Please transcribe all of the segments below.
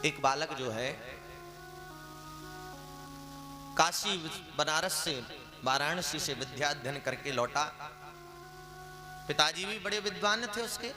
एक बालक जो है काशी बनारस से वाराणसी से विद्या अध्ययन करके लौटा। पिताजी भी बड़े विद्वान थे उसके,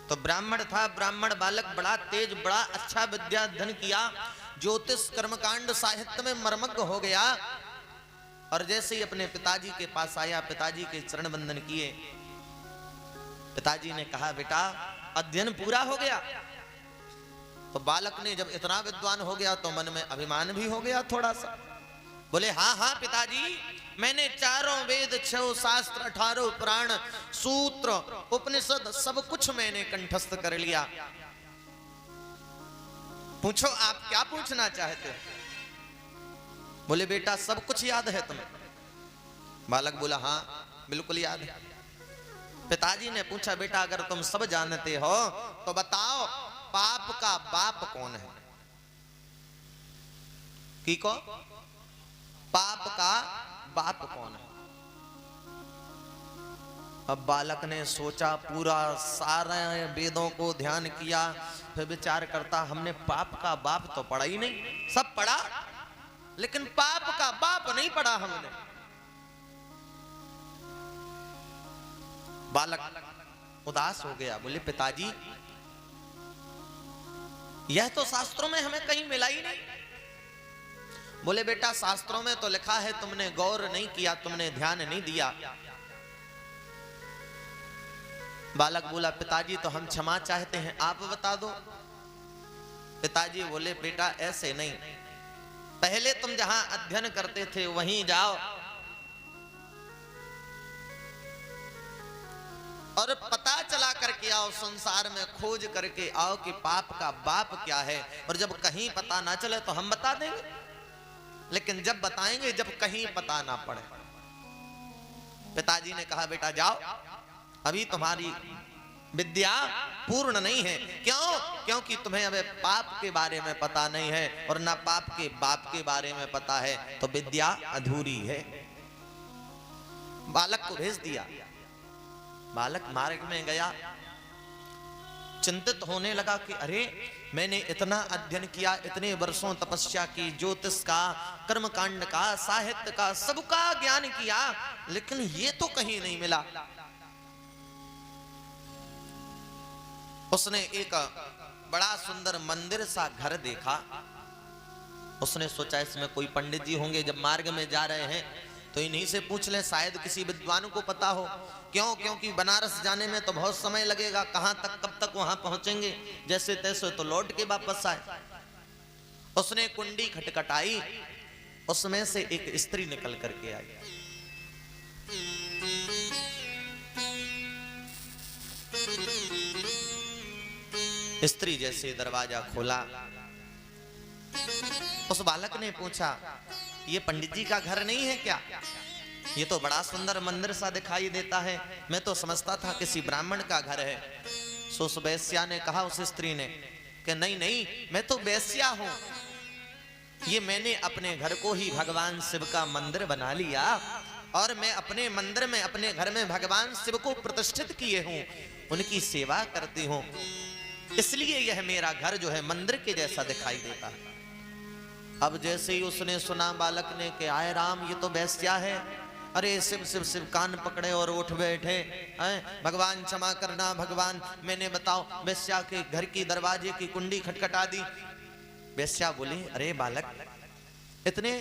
तो ब्राह्मण था। ब्राह्मण बालक बड़ा तेज, बड़ा अच्छा विद्या अध्ययन किया, ज्योतिष कर्मकांड साहित्य में मर्मज्ञ हो गया। और जैसे ही अपने पिताजी के पास आया, पिताजी के चरण वंदन किए। पिताजी ने कहा, बेटा अध्ययन पूरा हो गया। तो बालक ने जब इतना विद्वान हो गया तो मन में अभिमान भी हो गया थोड़ा सा। बोले, हाँ हाँ पिताजी, मैंने चारों वेद, 6 शास्त्र, 18 पुराण, सूत्र, उपनिषद सब कुछ मैंने कंठस्थ कर लिया। पूछो आप क्या पूछना चाहते हो? बोले, बेटा सब कुछ याद है तुम्हें? बालक बोला, हाँ बिल्कुल याद है। पिताजी ने पूछा, बेटा अगर तुम सब जानते हो तो बताओ पाप का बाप कौन है? की को पाप का बाप कौन है? अब बालक ने सोचा, पूरा सारे वेदों को ध्यान किया, फिर विचार करता, हमने पाप का बाप तो पढ़ा ही नहीं। सब पढ़ा लेकिन पाप का बाप नहीं पढ़ा हमने। बालक उदास हो गया। बोले, पिताजी यह तो शास्त्रों में हमें कहीं मिला ही नहीं। बोले, बेटा शास्त्रों में तो लिखा है, तुमने गौर नहीं किया, तुमने ध्यान नहीं दिया। बालक बोला, पिताजी तो हम क्षमा चाहते हैं, आप बता दो। पिताजी बोले, बेटा ऐसे नहीं, पहले तुम जहां अध्ययन करते थे वहीं जाओ और पता चला करके आओ, संसार में खोज करके आओ कि पाप का बाप क्या है। और जब कहीं पता ना चले तो हम बता देंगे, लेकिन जब बताएंगे जब कहीं पता ना पड़े। पिताजी ने कहा, बेटा जाओ, अभी तुम्हारी विद्या पूर्ण नहीं है। क्यों? क्योंकि तुम्हें अबे पाप के बारे में पता नहीं है और ना पाप के बाप के बारे में पता है, तो विद्या अधूरी है। बालक को भेज दिया। बालक मार्ग में गया, चिंतित होने लगा कि अरे मैंने इतना अध्ययन किया, इतने वर्षों तपस्या की, ज्योतिष का, कर्मकांड का, साहित्य का, सबका ज्ञान किया, लेकिन ये तो कहीं नहीं मिला। उसने एक बड़ा सुंदर मंदिर सा घर देखा। उसने सोचा इसमें कोई पंडित जी होंगे, जब मार्ग में जा रहे हैं तो इन्हीं से पूछ लें, शायद किसी विद्वान को पता हो। क्यों? क्योंकि बनारस जाने में तो बहुत समय लगेगा, कहां तक कब तक वहां पहुंचेंगे, जैसे तैसे तो लौट के वापस आए। उसने कुंडी खटखटाई, उसमें से एक स्त्री निकल करके आई। स्त्री जैसे दरवाजा खोला, उस बालक ने पूछा, ये पंडित जी का घर नहीं है क्या? ये तो बड़ा सुंदर मंदिर सा दिखाई देता है, मैं तो समझता था किसी ब्राह्मण का घर है। सो उस वेश्या ने कहा, उस स्त्री ने, कि नहीं नहीं, मैं तो वेश्या हूं, ये मैंने अपने घर को ही भगवान शिव का मंदिर बना लिया और मैं अपने मंदिर में, अपने घर में भगवान शिव को प्रतिष्ठित किए हूं, उनकी सेवा करती हूं, इसलिए यह मेरा घर जो है मंदिर के जैसा दिखाई देता है। अब जैसे ही उसने सुना बालक ने कि आए राम, ये तो वेश्या है, अरे शिव शिव शिव, कान पकड़े और उठ बैठे, भगवान क्षमा करना भगवान, मैंने बताओ वेश्या के घर की दरवाजे की कुंडी खटखटा दी। वेश्या बोली, अरे बालक इतने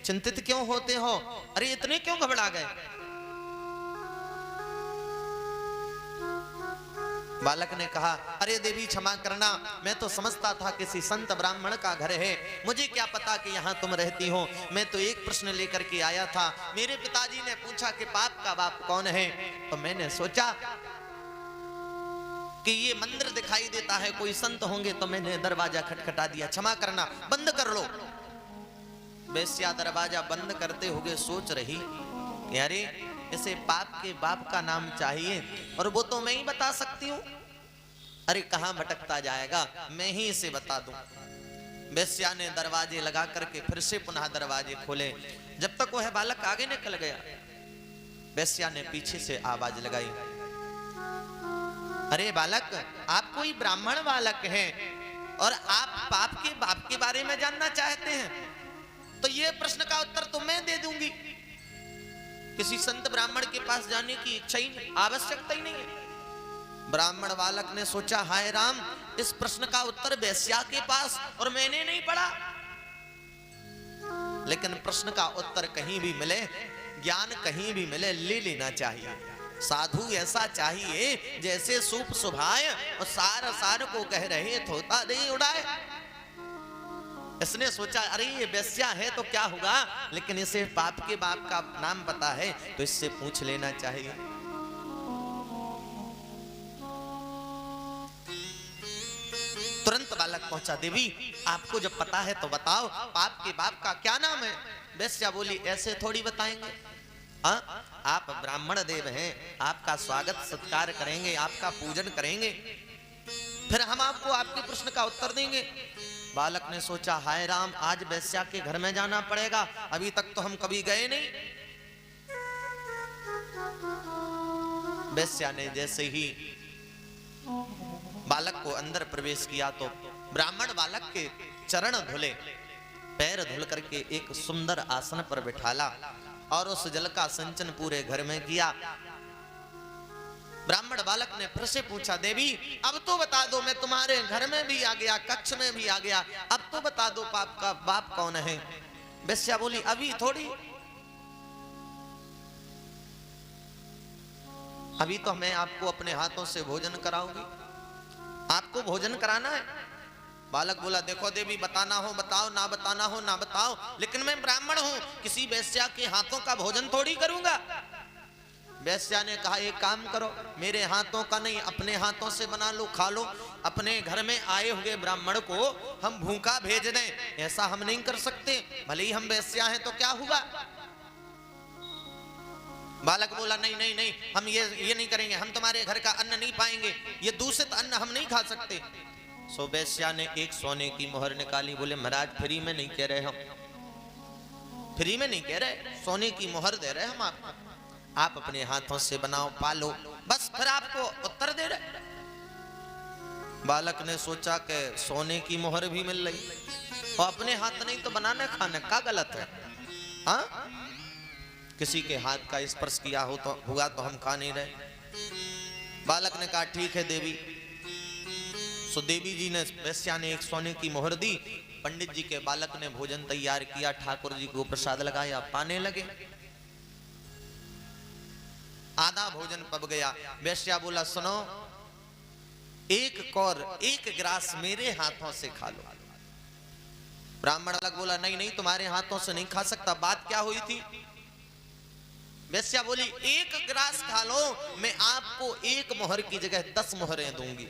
चिंतित क्यों होते हो? अरे इतने क्यों घबरा गए? बालक ने कहा, अरे देवी क्षमा करना, मैं तो समझता था किसी संत ब्राह्मण का घर है, मुझे क्या पता कि यहाँ तुम रहती हो। मैं तो एक प्रश्न लेकर के आया था, मेरे पिताजी ने पूछा कि पाप का बाप कौन है, तो मैंने सोचा कि ये मंदिर दिखाई देता है, कोई संत होंगे, तो मैंने दरवाजा खटखटा दिया, क्षमा करना, बंद कर लो। वेश्या दरवाजा बंद करते हुए सोच रही कि अरे इसे पाप के बाप का नाम चाहिए और वो तो मैं ही बता सकती हूँ। अरे कहाँ भटकता जाएगा, मैं ही इसे बता दूं। वेश्या ने दरवाजे लगा करके फिर से पुनः दरवाजे खोले। जब तक वह बालक आगे निकल गया, वेश्या ने पीछे से आवाज लगाई, अरे बालक, आप कोई ब्राह्मण बालक हैं और आप पाप बारे में जानना चाहते हैं तो ये प्रश्न का उत्तर तो मैं दे दूंगी। किसी संत ब्राह्मण के पास जाने की इच्छा ही नहीं, आवश्यकता ही नहीं है। ब्राह्मण बालक ने सोचा, हाय राम, इस प्रश्न का उत्तर वेश्या के पास और मैंने नहीं पढ़ा। लेकिन प्रश्न का उत्तर कहीं भी मिले, ज्ञान कहीं भी मिले, ले लेना चाहिए। साधु ऐसा चाहिए जैसे सूप सुभाए और सार सार को कह रहे थोता नहीं उड़ाए। इसने सोचा, अरे ये वेश्या है तो क्या होगा, लेकिन इसे बाप के बाप का नाम पता है तो इससे पूछ लेना चाहिए। तुरंत बालक पहुंचा, देवी आपको जब पता है तो बताओ, बाप के बाप का क्या नाम है? वेश्या बोली, ऐसे थोड़ी बताएंगे, आप ब्राह्मण देव हैं, आपका स्वागत सत्कार करेंगे, आपका पूजन करेंगे, फिर हम आपको आपके प्रश्न का उत्तर देंगे। बालक ने सोचा, हाय राम, आज वेश्या के घर में जाना पड़ेगा, अभी तक तो हम कभी गए नहीं। वेश्या ने जैसे ही बालक को अंदर प्रवेश किया तो ब्राह्मण बालक के चरण धुले, पैर धुल करके एक सुंदर आसन पर बिठाला और उस जल का सिंचन पूरे घर में किया। ब्राह्मण बालक ने फिर से पूछा, देवी अब तो बता दो, मैं तुम्हारे घर में भी आ गया, कक्ष में भी आ गया, अब तो बता दो बाप का बाप कौन है? वेश्या बोली, अभी थोड़ी, अभी तो मैं आपको अपने हाथों से भोजन कराऊंगी, आपको भोजन कराना है। बालक बोला, देखो देवी, बताना हो बताओ, ना बताना हो ना बताओ, लेकिन मैं ब्राह्मण हूं, किसी वेश्या के हाथों का भोजन थोड़ी करूंगा। वेश्या ने कहा, एक काम करो, मेरे हाथों का नहीं, अपने हाथों से बना लो, खा लो। अपने घर में आए हुए ब्राह्मण को हम भूखा भेज दें, ऐसा हम नहीं कर सकते, भले ही हम वेश्या हैं तो क्या हुआ? बालक बोला, नहीं नहीं नहीं, हम ये नहीं करेंगे, हम तुम्हारे घर का अन्न नहीं पाएंगे, ये दूषित अन्न हम नहीं खा सकते। सो वेश्या ने एक सोने की मोहर निकाली, बोले, महाराज फ्री में नहीं कह रहे, हम फ्री में नहीं कह रहे, सोने की मोहर दे रहे हम आपको, आप अपने हाथों से बनाओ, पालो, बस फिर आपको उत्तर दे रहे। बालक ने सोचा कि सोने की मोहर भी मिल रही और अपने हाथ नहीं तो बनाने खाने का गलत है, हाँ? किसी के हाथ का स्पर्श किया हो तो हुआ तो हम खा नहीं रहे। बालक ने कहा, ठीक है देवी। सो देवी जी ने, वेश्या ने एक सोने की मोहर दी, पंडित जी के बालक ने भोजन तैयार किया, ठाकुर जी को प्रसाद लगाया, पाने लगे। आधा भोजन पक गया। वेश्या बोला, सुनो, एक कौर, एक गिलास मेरे हाथों से खा लो। ब्राह्मण अलग बोला, नहीं नहीं, तुम्हारे हाथों से नहीं खा सकता। बात क्या हुई थी? वेश्या बोली, एक गिलास खा लो, मैं आपको एक मोहर की जगह 10 मोहरें दूंगी।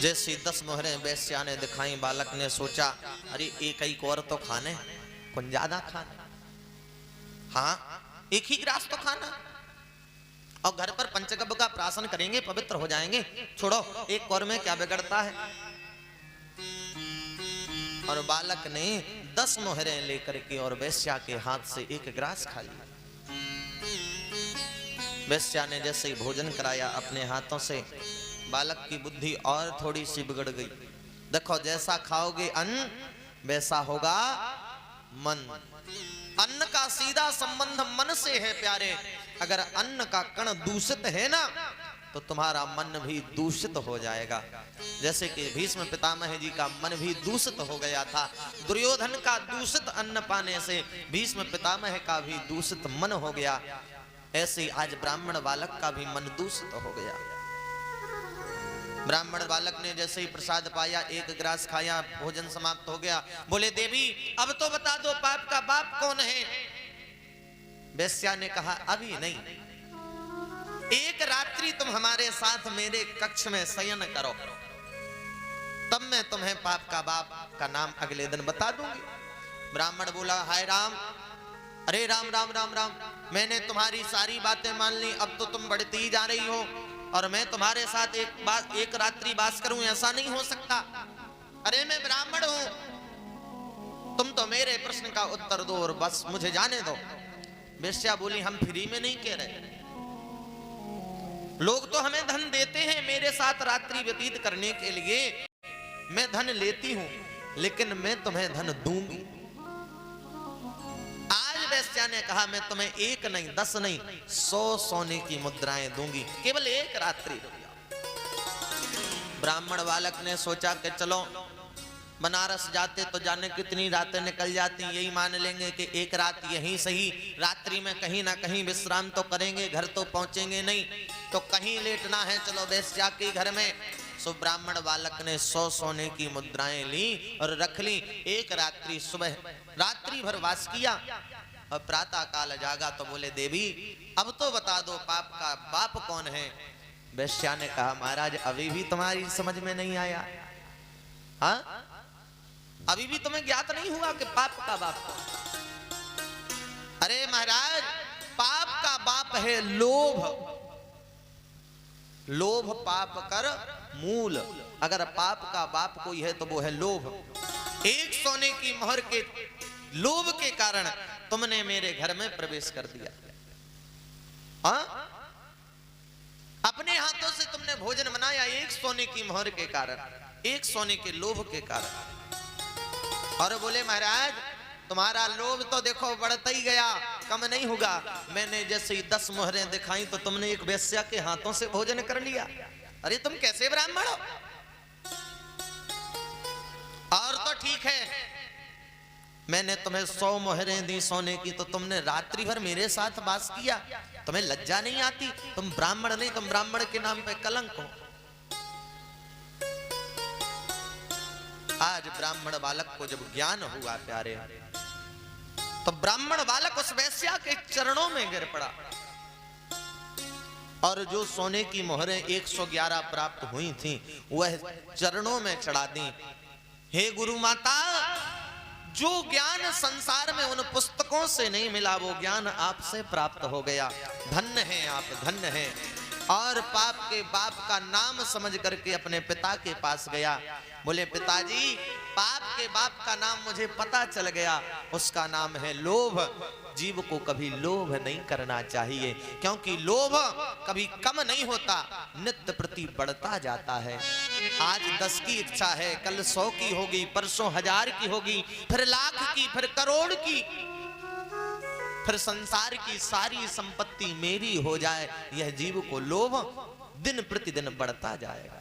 जैसी 10 मोहरें वेश्या ने दिखाई, बालक ने सोचा, अरे एक ही और तो खाने, कुछ ज्यादा खाना, हाँ एक ही गिलास तो खाना, और घर पर पंचगव्य का प्राशन करेंगे, पवित्र हो जाएंगे, छोड़ो, एक और में क्या बिगड़ता है। और बालक ने 10 मोहरें लेकर के और वेश्या के हाथ से एक गिलास खा लिया। वेश्या ने जैसे ही भोजन कराया अपने हाथों से, बालक की बुद्धि और थोड़ी सी बिगड़ गई। देखो, जैसा खाओगे अन्न वैसा होगा मन। अन्न का सीधा संबंध मन से है प्यारे। अगर अन्न का कण दूषित है ना, तो तुम्हारा मन भी दूषित हो जाएगा। जैसे कि भीष्म पितामह जी का मन भी दूषित हो गया था। दुर्योधन का दूषित अन्न पाने से भीष्म पितामह का भी दूषित मन हो गया। ऐसे आज ब्राह्मण बालक का भी मन दूषित हो गया। ब्राह्मण बालक ने जैसे ही प्रसाद पाया, एक गिलास खाया, भोजन समाप्त हो गया। बोले, देवी अब तो बता दो, बाप का बाप कौन है? वेश्या ने कहा, अभी नहीं, एक रात्रि तुम हमारे साथ मेरे कक्ष में शयन करो, तब मैं तुम्हें बाप का बाप का नाम अगले दिन बता दूंगी। ब्राह्मण बोला, हाय राम, अरे राम राम राम राम, मैंने तुम्हारी सारी बातें मान ली, अब तो तुम बढ़ती ही जा रही हो और मैं तुम्हारे साथ एक रात्रि वास करूं, ऐसा नहीं हो सकता। अरे मैं ब्राह्मण हूं, तुम तो मेरे प्रश्न का उत्तर दो और बस मुझे जाने दो। वेश्या बोली, हम फ्री में नहीं कह रहे, लोग तो हमें धन देते हैं मेरे साथ रात्रि व्यतीत करने के लिए, मैं धन लेती हूं, लेकिन मैं तुम्हें धन दूंगी। आज वेश्या ने कहा मैं तुम्हें 1 नहीं 10 नहीं 100 सोने की मुद्राएं दूंगी, केवल 1 रात्रि रुक जाओ। ब्राह्मण बालक ने सोचा कि चलो बनारस जाते तो जाने कितनी रातें निकल जाती, यही मान लेंगे कि 1 रात यहीं सही, रात्रि में कहीं ना कहीं विश्राम तो करेंगे, घर तो पहुंचेंगे नहीं, तो कहीं लेटना है, चलो वेश्या के घर में। सो ब्राह्मण बालक ने 100 सोने की मुद्राएं ली और रख ली। 1 रात्रि सुबह रात्रि भर वास किया और प्रातः काल जागा तो बोले देवी अब तो बता दो पाप का बाप कौन है। वेश्या ने कहा महाराज अभी भी तुम्हारी समझ में नहीं आया, हाँ अभी भी तुम्हें ज्ञात नहीं हुआ कि पाप का बाप कौन। अरे महाराज पाप का बाप है लोभ, लोभ पाप कर मूल, अगर पाप का बाप कोई है तो वो है लोभ। 1 सोने की मोहर के लोभ के कारण तुमने मेरे घर में प्रवेश कर दिया, हाँ अपने हाथों से तुमने भोजन बनाया 1 सोने की मोहर के कारण, 1 सोने के लोभ के कारण। और बोले महाराज तुम्हारा लोभ तो देखो बढ़ता ही गया, कम नहीं होगा। मैंने जैसे ही 10 मोहरें दिखाई तो तुमने एक वेश्या के हाथों से भोजन कर लिया। अरे तुम कैसे ब्राह्मण हो? और तो ठीक है मैंने तुम्हें 100 मोहरें दी सोने की, तो तुमने रात्रि भर मेरे साथ वास किया, तुम्हें लज्जा नहीं आती? तुम ब्राह्मण नहीं, तुम ब्राह्मण के नाम पे कलंक हो। आज ब्राह्मण बालक को जब ज्ञान हुआ प्यारे, तो ब्राह्मण बालक उस वेश्या के चरणों में गिर पड़ा और जो सोने की मोहरें 111 प्राप्त हुई थीं वह चरणों में चढ़ा दी। हे गुरु माता जो ज्ञान संसार में उन पुस्तकों से नहीं मिला वो ज्ञान आपसे प्राप्त हो गया, धन्य हैं आप, धन्य हैं। और पाप के बाप का नाम समझ करके अपने पिता के पास गया, बोले पिताजी पाप के बाप का नाम मुझे पता चल गया, उसका नाम है लोभ। जीव को कभी लोभ नहीं करना चाहिए, क्योंकि लोभ कभी कम नहीं होता, नित्य प्रति बढ़ता जाता है। आज 10 की इच्छा है, कल 100 की होगी, परसों 1000 की होगी, फिर लाख की, फिर करोड़ की, फिर संसार की सारी संपत्ति मेरी हो जाए, यह जीव को लोभ दिन प्रतिदिन बढ़ता जाएगा।